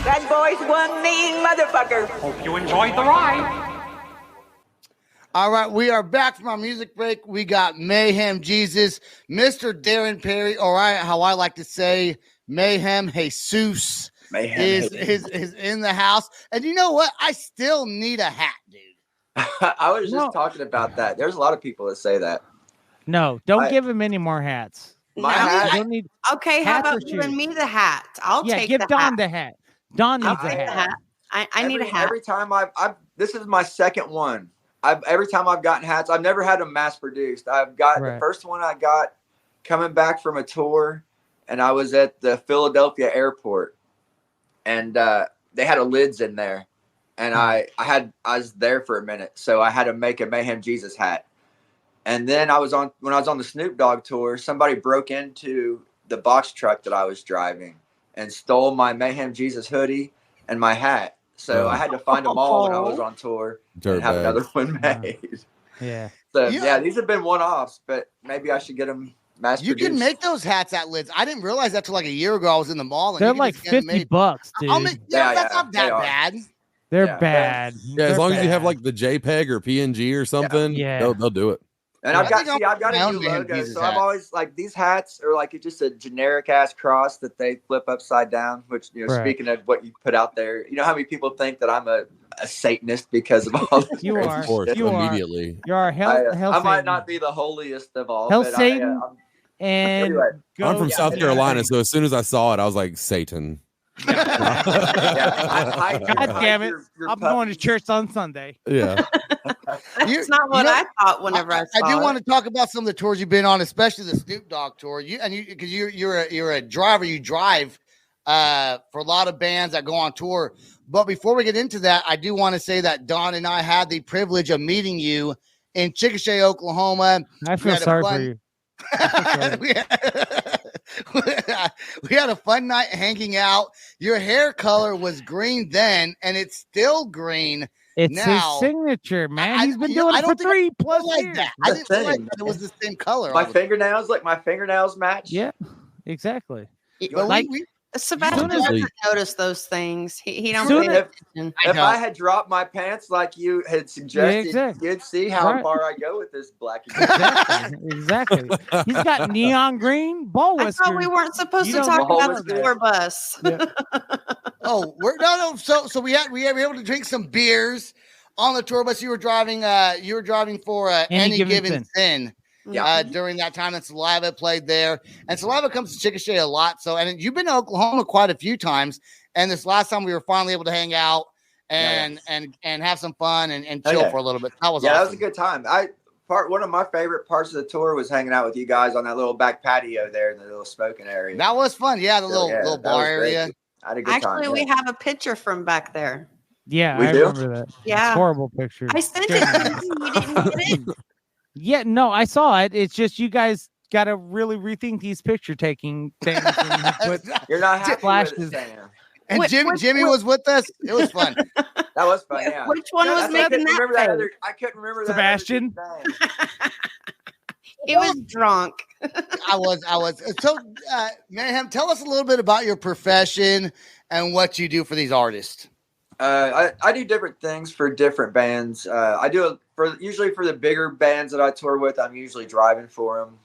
That boy's one mean motherfucker. Hope you enjoyed the ride. All right, we are back from our music break. We got Mayhem Jesus, Mr. Darren Perry, all right, how I like to say, Mayhem Jesus is in the house. And you know what? I still need a hat, dude. I was just talking about that. There's a lot of people that say that. No, don't give him any more hats. My hat. Don't need Okay, how hats or about giving shoes. me the hat? I'll take give the Don hat. the hat. Don needs I'll a take the hat. hat. I need a hat. Every time this is my second one. Every time I've gotten hats, I've never had them mass produced. I've got the first one I got coming back from a tour, and I was at the Philadelphia airport, and they had a lids in there, and I was there for a minute, so I had to make a Mayhem Jesus hat. And then when I was on the Snoop Dogg tour, somebody broke into the box truck that I was driving and stole my Mayhem Jesus hoodie and my hat. So I had to find them all when I was on tour and have another one made. Yeah. So these have been one-offs, but maybe I should get them mass You produced. can make those hats at Lids. I didn't realize that till like a year ago. I was in the mall. And They're you can like just get them made. $50, dude. That's not that bad. They're bad. Yeah, as long as you have like the JPEG or PNG or something, they'll do it. And I've got a new logo, so I'm always like, these hats are like just a generic ass cross that they flip upside down. Which, speaking of what you put out there, you know how many people think that I'm a Satanist because of all this? You are. Of course, You are. immediately. You are hell. I might not be the holiest of all. Hell but Satan. And anyway. I'm from South Carolina, so as soon as I saw it, I was like, Satan. God damn it! I'm going to church on Sunday. Yeah. That's not what I thought whenever I saw I do it. want to talk about some of the tours you've been on, especially the Snoop Dogg tour. Because you're a driver, you drive for a lot of bands that go on tour. But before we get into that, I do want to say that Don and I had the privilege of meeting you in Chickasha, Oklahoma. I feel sorry for you. We had a fun night hanging out. Your hair color was green then, and it's still green. It's now. his signature, man. He's been doing it for 3+ years. That. I didn't feel like it was the same color. My fingernails match. Yeah, exactly. But like, Sebastian doesn't notice those things. He don't Soon pay if- attention. If I had dropped my pants like you had suggested, exactly. you'd see how Right. far I go with this black. Exactly. He's got neon green ball I whiskers. thought we weren't supposed You to don't talk know about the that. tour bus. Oh, no. So we were able to drink some beers on the tour bus. You were driving for Any Given Sin. During that time, and Saliva played there, and Saliva comes to Chickasha a lot. So, and you've been to Oklahoma quite a few times, And this last time we were finally able to hang out and have some fun and chill for a little bit. That was awesome. That was a good time. One of my favorite parts of the tour was hanging out with you guys on that little back patio there in the little smoking area. That was fun. Yeah, the little bar area. I had a good time. Actually, we have a picture from back there. Yeah, I remember that. Yeah. It's horrible picture. I sent it to you. You didn't get it. Yeah, no, I saw it. It's just you guys got to really rethink these picture taking things. And You're not happy flashes. with it, Sam. And Jimmy was with us. It was fun. That was fun. Yeah. Which one was making that? I couldn't remember that. Sebastian. He was drunk. I was. So, Mayhem, tell us a little bit about your profession and what you do for these artists. I do different things for different bands. I do usually for the bigger bands that I tour with. I'm usually driving for them.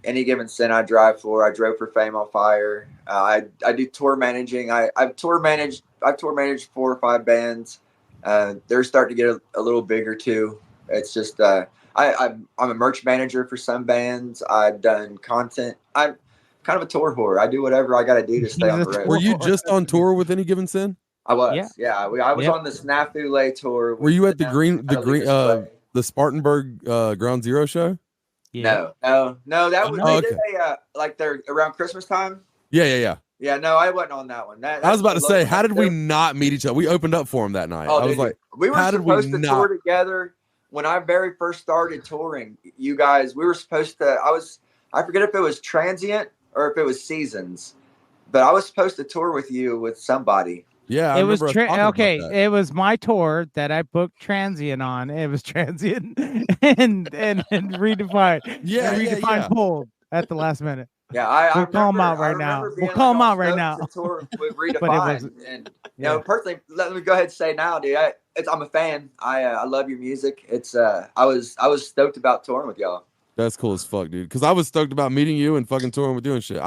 Any Given Sin I drive for. I drove for Fame on Fire. I do tour managing. I've tour managed 4 or 5 bands. They're starting to get a little bigger too. It's just I'm a merch manager for some bands. I've done content. I'm kind of a tour whore. I do whatever I got to do to stay on the road. Were you just on tour with Any Given Sin? I was. Yeah. I was on the Snafu Lay tour. Were you at the Spartanburg Ground Zero show? Yeah. No. That was did like they're around Christmas time. Yeah. Yeah, no, I wasn't on that one. I was about to say, how did we not meet each other? We opened up for him that night. I was like, we were supposed to tour together when I very first started touring. You guys, we were supposed to. I forget if it was Transient or if it was Seasons, but I was supposed to tour with you with somebody. Yeah, it was okay. It was my tour that I booked Transient on. It was Transient and Redefined. Redefined pulled at the last minute. Yeah, we'll call him out right now. We'll call him out right now. Tour with Redefined, and you know, personally, let me go ahead and say now, dude, I'm a fan. I love your music. It's I was stoked about touring with y'all. That's cool as fuck, dude. Because I was stoked about meeting you and fucking touring with you and shit.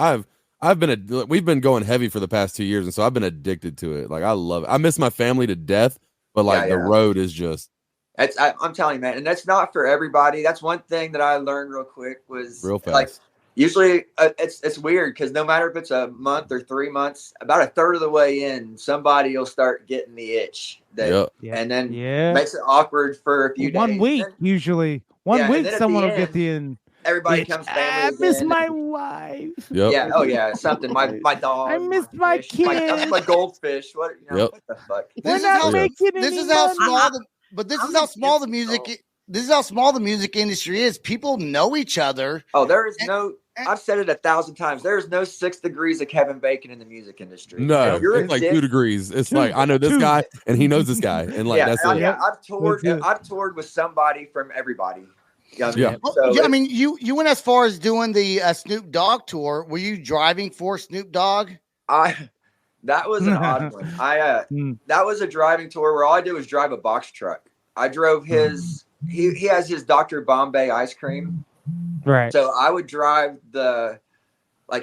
We've been going heavy for the past 2 years, and so I've been addicted to it. Like I love it. I miss my family to death, but like the road is just. I'm telling you, man, and that's not for everybody. That's one thing that I learned real quick was real fast. Like usually it's weird because no matter if it's a month or 3 months, about a third of the way in, somebody will start getting the itch. And then makes it awkward for a few days. 1 week usually. One week someone will get the in. Everybody comes I miss my wife. Yep. Yeah. Oh yeah. Something. My dog. I missed my kid. That's my goldfish. What? What the fuck? This is how small the music. This is how small the music industry is. People know each other. Oh, there is no. I've said it 1,000 times. There is no 6 degrees of Kevin Bacon in the music industry. No, it's like 2 degrees. It's like I know this guy and he knows this guy, and like that's it. Yeah, I've toured with somebody from everybody. I mean, you went as far as doing the Snoop Dogg tour. Were you driving for Snoop Dogg? That was an odd one. That was a driving tour where all I did was drive a box truck. I drove his. He has his Dr. Bombay ice cream. Right. So I would drive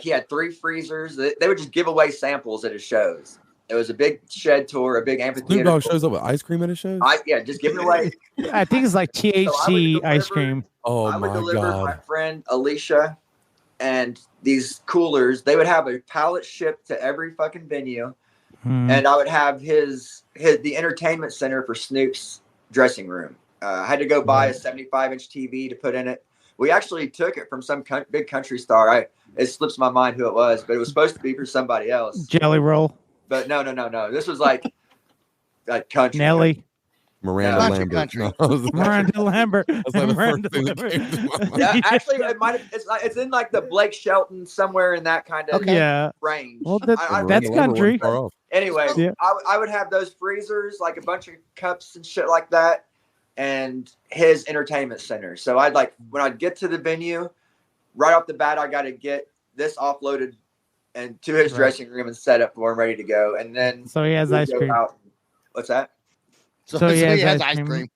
he had 3 freezers. They would just give away samples at his shows. It was a big shed tour, a big amphitheater. Snoop Dogg shows up with ice cream at his shows? Just giving away. I think it's like THC ice cream. Oh, I would deliver my friend Alicia and these coolers. They would have a pallet shipped to every fucking venue. And I would have the entertainment center for Snoop's dressing room. I had to go buy a 75-inch TV to put in it. We actually took it from some big country star. It slips my mind who it was, but it was supposed to be for somebody else. Jelly Roll. But no. This was like country. Nelly. Miranda Lambert. Country. Miranda Lambert. Yeah, actually, it's in like the Blake Shelton, somewhere in that kind of range. Well, that's country. Anyway, I would have those freezers, like a bunch of cups and shit like that, and his entertainment center. So when I'd get to the venue, right off the bat, I got to get this offloaded and to his dressing room and set up for him, ready to go. And then so he has ice cream. What's that? So he has ice cream.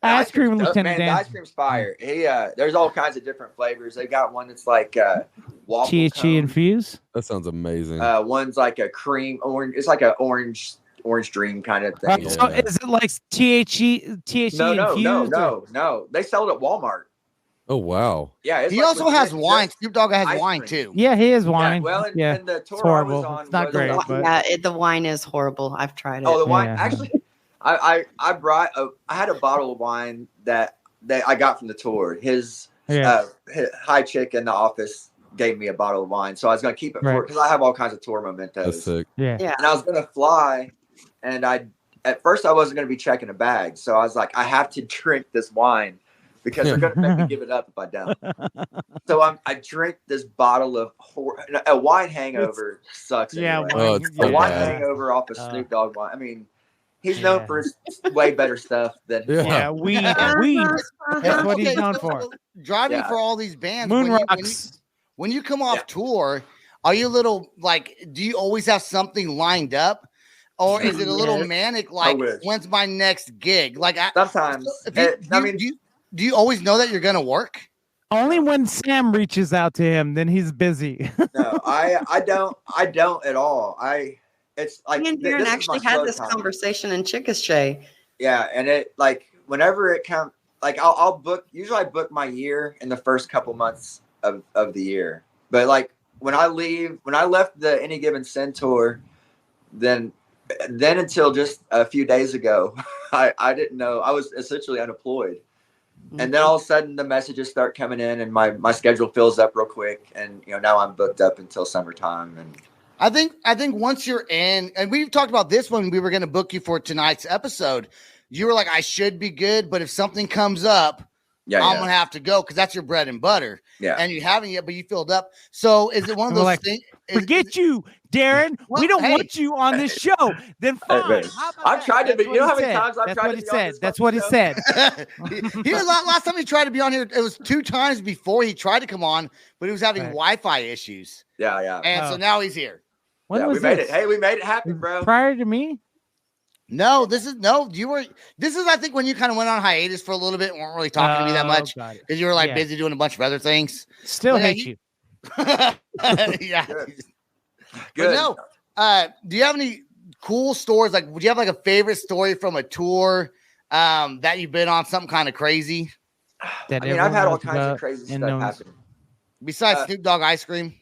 Ice cream, Lieutenant Dan. The ice cream's fire. There's all kinds of different flavors. They got one that's like waffle THC infused. That sounds amazing. One's like a cream orange. It's like an orange dream kind of thing. So is it like THC infused? No. They sell it at Walmart. Oh wow. Yeah, he also has wine. Snoop Dogg has wine too. Yeah, he has wine. Yeah, well, yeah. the tour It's horrible. I was on It's not was great, but Yeah, the wine is horrible. I've tried it. Oh, the wine. Yeah. Actually, I had a bottle of wine that I got from the tour. His high chick in the office gave me a bottle of wine, so I was gonna keep it for because I have all kinds of tour mementos. That's sick. Yeah. And I was gonna fly, and at first I wasn't gonna be checking a bag, so I was like, I have to drink this wine because they're gonna make me give it up if I don't. So I drink this bottle of a wine hangover sucks. Yeah, anyway. Oh, it's so a wine bad. hangover off of Snoop Dogg wine. I mean, he's known for his way better stuff than weed. That's what he's known for. Driving for all these bands. Moon rocks. When you come off tour, are you a little like? Do you always have something lined up, or is it a little manic? Like, when's my next gig? Like, sometimes. Do you always know that you're gonna work? Only when Sam reaches out to him, then he's busy. No, I don't at all. It's like me and Darren actually had this conversation in Chickasha. Yeah, and it like whenever it comes, like I'll book. Usually, I book my year in the first couple months of the year. But like when I left the Any Given Sin tour, then until just a few days ago, I didn't know. I was essentially unemployed. And then all of a sudden the messages start coming in and my schedule fills up real quick. And now I'm booked up until summertime. And I think once you're in, and we've talked about this when we were going to book you for tonight's episode, you were like, I should be good, but if something comes up, I'm going to have to go because that's your bread and butter. Yeah. And you haven't yet, but you filled up. So is it one of those things? Forget you, Darren. We don't want you on this show. Then fine. I've tried to be. You know how many times I've tried to be on this? That's what he said. Last time he tried to be on here, it was 2 times before he tried to come on, but he was having Wi-Fi issues. Yeah. And so now he's here. When was we made this? it. Hey, we made it happen, bro. Prior to me? No, this is I think when you kind of went on hiatus for a little bit and weren't really talking to me that much because you were like busy doing a bunch of other things. Still hate you. Yeah. Good. No. Do you have any cool stories? Like, would you have like a favorite story from a tour that you've been on? Something kind of crazy? I've had all kinds of crazy stuff happen. Besides Snoop Dogg ice cream?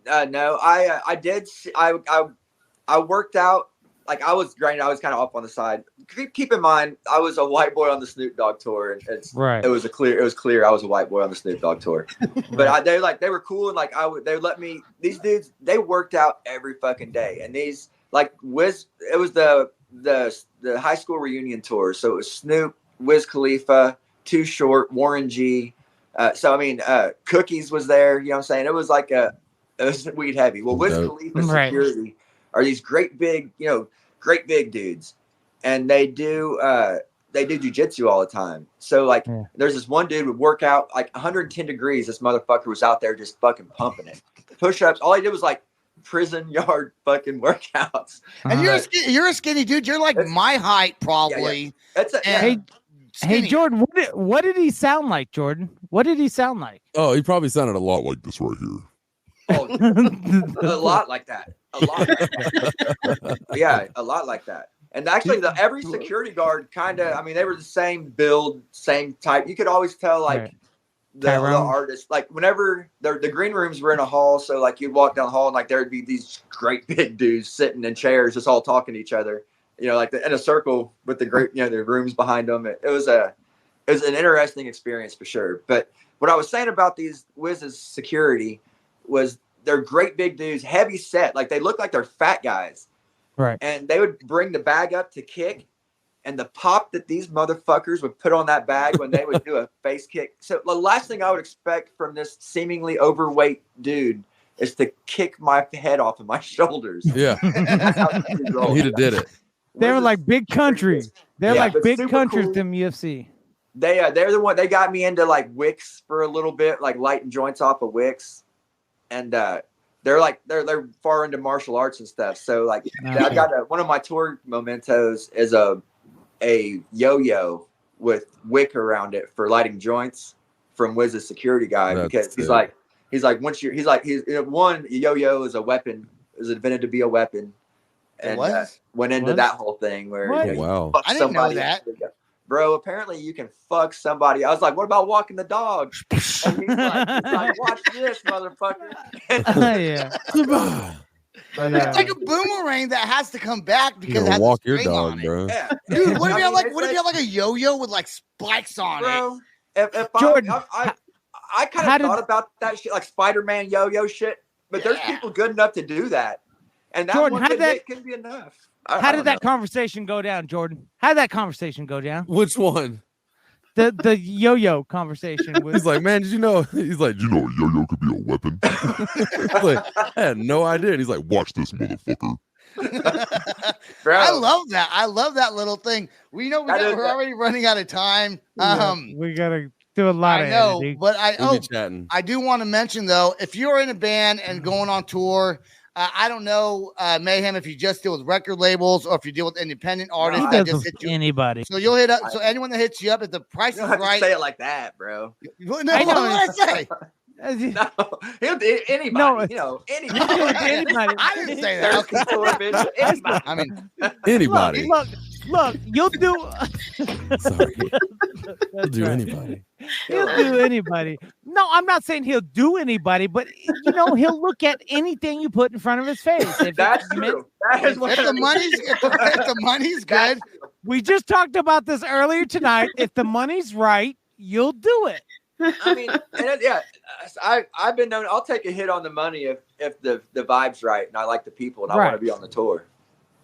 No, I did. I worked out. Like I was grinding, I was kind of up on the side. Keep in mind, I was a white boy on the Snoop Dogg tour, and it was clear I was a white boy on the Snoop Dogg tour. But they were cool, and like they would let me. These dudes, they worked out every fucking day, and these like Wiz. It was the high school reunion tour, so it was Snoop, Wiz Khalifa, Too Short, Warren G. Cookies was there. You know what I'm saying? It was like it was weed heavy. Well, Wiz Khalifa security are these great big dudes, and they do jujitsu all the time. So like, there's this one dude would work out like 110 degrees. This motherfucker was out there just fucking pumping it, push-ups. All he did was like prison yard fucking workouts. And you're a skinny dude. You're like my height probably. Hey Jordan, what did he sound like, Jordan? What did he sound like? Oh, he probably sounded a lot like this right here. Oh, a lot like that. A lot like that. Yeah, a lot like that. And actually, every security guard they were the same build, same type. You could always tell, like, the artist. Like, whenever the green rooms were in a hall, so, like, you'd walk down the hall, and, like, there would be these great big dudes sitting in chairs just all talking to each other, like in a circle with the great, the rooms behind them. It was an interesting experience for sure. But what I was saying about these Wiz's security was they're great big dudes, heavy set. Like they look like they're fat guys. Right. And they would bring the bag up to kick, and the pop that these motherfuckers would put on that bag when they would do a face kick. So the last thing I would expect from this seemingly overweight dude is to kick my head off of my shoulders. Yeah. That's how he did it. They were like big country. They're like big country to UFC. They're the one. They got me into like Wicks for a little bit, like lighting joints off of Wicks. And they're far into martial arts and stuff. So like I got one of my tour mementos is a yo-yo with wick around it for lighting joints from Wiz's security guy. That's because he's like one yo-yo is a weapon, is invented to be a weapon, and went into that whole thing where wow, I didn't know that. bro, apparently you can fuck somebody. I was like, what about walking the dog? And he's like, watch this, motherfucker. Yeah. It's like a boomerang that has to come back because it has walk a your string dog, on it. bro. Yeah. Dude, what if you have like what if you have like a yo-yo with like spikes on bro, it? If Jordan, I kind of thought about that shit, like Spider-Man yo-yo shit, but there's people good enough to do that. And that Jordan, one couldn't be enough. How did that conversation go down, Jordan? How did that conversation go down? Which one? The yo-yo conversation. He's like, man, did you know? He's like, You know, a yo-yo could be a weapon. like, I had no idea. And he's like, Watch this, motherfucker. Bro. I love that. I love that little thing. We know we're already running out of time. We gotta do a lot. I know, editing. but chatting. I do want to mention though, if you're in a band and going on tour, I don't know, Mayhem, if you just deal with record labels or if you deal with independent artists that just hit you. Anybody. So you'll hit up. So anyone that hits you up, if the price You is don't have right, to say it like that, bro. No, I know. what did I say? No, he'll do anybody. No, you know, anybody. Anybody. I didn't say that. Okay. Anybody. I mean, Anybody. Look, you'll do. Sorry. He'll do anybody. He'll do anybody. No, I'm not saying he'll do anybody, but he'll look at anything you put in front of his face. That's true. That is what if the money's good. We just talked about this earlier tonight. If the money's right, you'll do it. I mean, I've been known. I'll take a hit on the money if the vibe's right and I like the people and I want to be on the tour.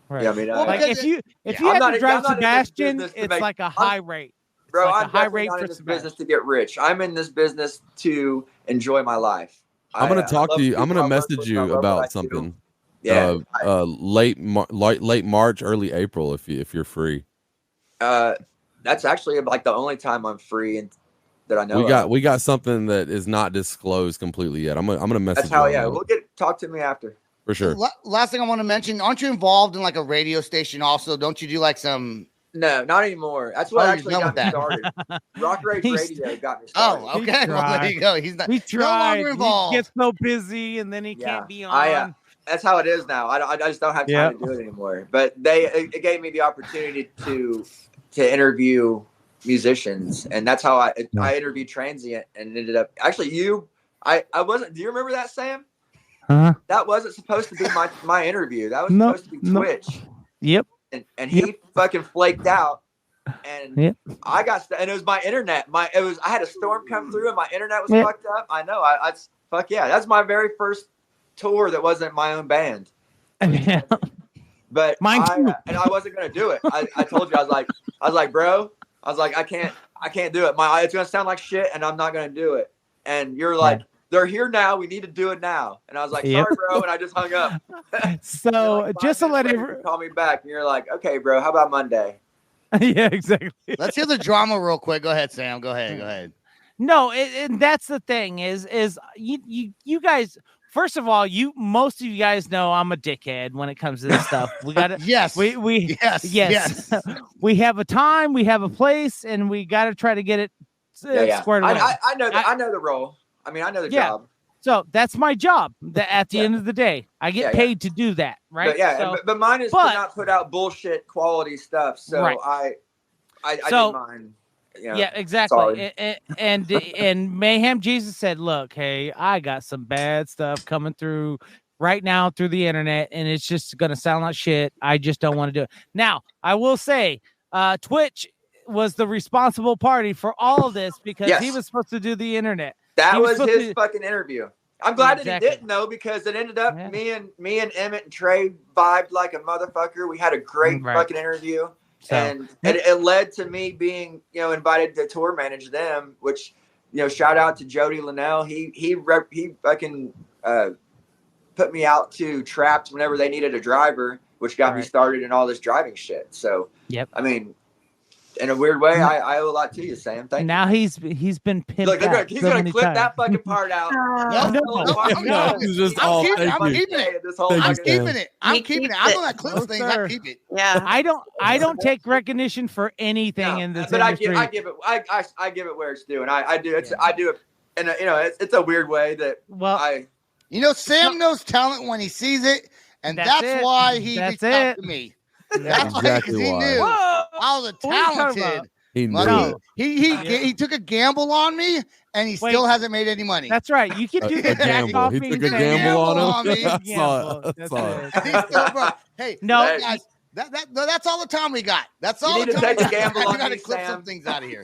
Right. Yeah, I mean, like if you have to drive Sebastian, it's like a high rate. Bro, like I'm definitely not in this business to get rich. I'm in this business to enjoy my life. I'm gonna talk to you. I'm gonna message you about something. Yeah, late March, early April, if you're free. That's actually like the only time I'm free and that I know. We got something that is not disclosed completely yet. I'm gonna message. That's how. Yeah, we'll talk to me after. For sure. Last thing I want to mention, aren't you involved in like a radio station also? Don't you do like some... No, not anymore. That's what actually got me started. Rock Rage Radio got me started. Oh, okay. Well, there you go. He's not. He tried. No longer involved. He gets so busy and then he can't be on. That's how it is now. I just don't have time to do it anymore. But it gave me the opportunity to interview musicians, and that's how I interviewed Transient and ended up actually I wasn't. Do you remember that, Sam? Huh? That wasn't supposed to be my interview. That was supposed to be Twitch. Yep. And he fucking flaked out, and I got and it was my internet. I had a storm come through, and my internet was fucked up. I know. Fuck yeah. That's my very first tour that wasn't my own band. But mine too. And I wasn't gonna do it. I told you I was like, bro, I can't do it. It's gonna sound like shit, and I'm not gonna do it. And you're like. They're here now. We need to do it now. And I was like, sorry, bro. And I just hung up. So like, just to let everyone call me back. And you're like, okay, bro, how about Monday? Yeah, exactly. Let's hear the drama real quick. Go ahead, Sam. Go ahead. No, and that's the thing is you guys, first of all, most of you guys know I'm a dickhead when it comes to this stuff. We got to, yes, yes. We have a time, we have a place, and we got to try to get it squared away. I know the role. I mean, I know the job. So that's my job. At the end of the day, I get paid to do that, right? But mine is to not put out bullshit quality stuff. So I didn't mind. Yeah, exactly. And Mayhem Jesus said, "Look, hey, I got some bad stuff coming through right now through the internet, and it's just gonna sound like shit. I just don't want to do it." Now, I will say, Twitch was the responsible party for all of this because he was supposed to do the internet. That was his fucking interview. I'm glad that he didn't though, because it ended up me and Emmett and Trey vibed like a motherfucker. We had a great fucking interview, and it led to me being invited to tour manage them. Which shout out to Jody Linnell. He fucking put me out to Trapped whenever they needed a driver, which got me started in all this driving shit. So I mean. In a weird way, I owe a lot to you, Sam. Thank you. Now he's been pimped. Look, he's gonna clip that fucking part out. No, it's just all. I'm keeping it. I'm keeping it. I'm gonna clip things. I keep it. Yeah. I don't take recognition for anything in this industry. I give it where it's due, and I do it. And it's a weird way that Sam knows talent when he sees it, and that's why he reached out to me. That's exactly why. He knew I was talented. He took a gamble on me, and he still hasn't made any money. That's right. You can do the jack off. He took a gamble on him. Hey, no, guys. That's all the time we got. That's all you need the to time. take a gamble on got me, to clip Sam. some things out of here.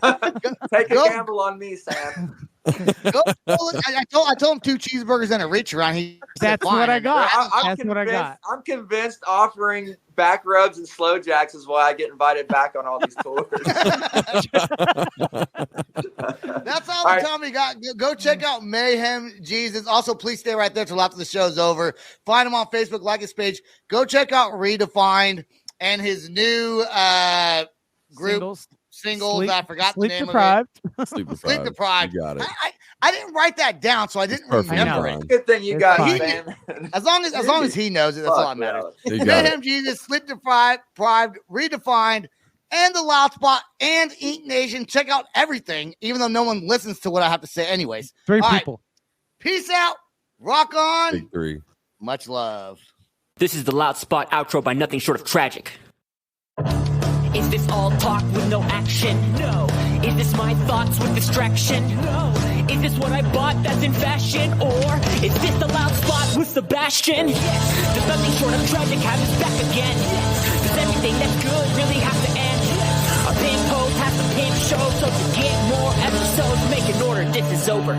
Take a gamble on me, Sam. I told him 2 cheeseburgers and a reach around. That's what I got. That's what I got. I'm convinced offering back rubs and slow jacks is why I get invited back on all these tours. That's all the time we got. Go check out Mayhem Jesus. Also, please stay right there till after the show's over. Find him on Facebook, like his page. Go check out Redefined and his new group singles. I forgot the name deprived. of it. Sleep deprived. You got it. I didn't write that down, so I didn't remember it. Good thing you got it, man. As long as he knows it, that's all that matters. Mayhem Jesus, Sleep Deprived, Redefined, and the Loud Spot and Ink Nation. Check out everything, even though no one listens to what I have to say. Anyways, 3 people. Peace out. Rock on. Big 3. Much love. This is the Loud Spot outro by nothing short of tragic. Is this all talk with no action? No. Is this my thoughts with distraction? No. Is this what I bought that's in fashion? Or is this the Loud Spot with Sebastian? Yes. Does nothing short of tragic have us back again? Yes. Does everything that's good really have to end? Yes. Our pimp host has to pimp show, so to get more episodes, make an order, this is over.